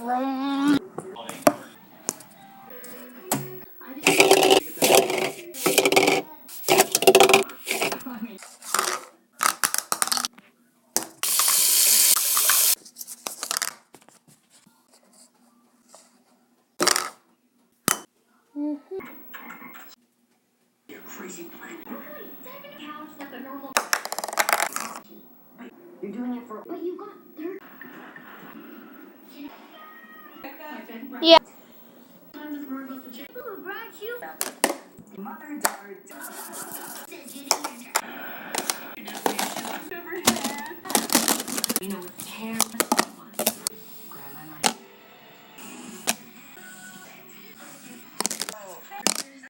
from. You're crazy planet. Couch like a normal. You're doing it for. But you got 30. Yeah. Who brought you? Mother, daughter, says you didn't. You know, with hair.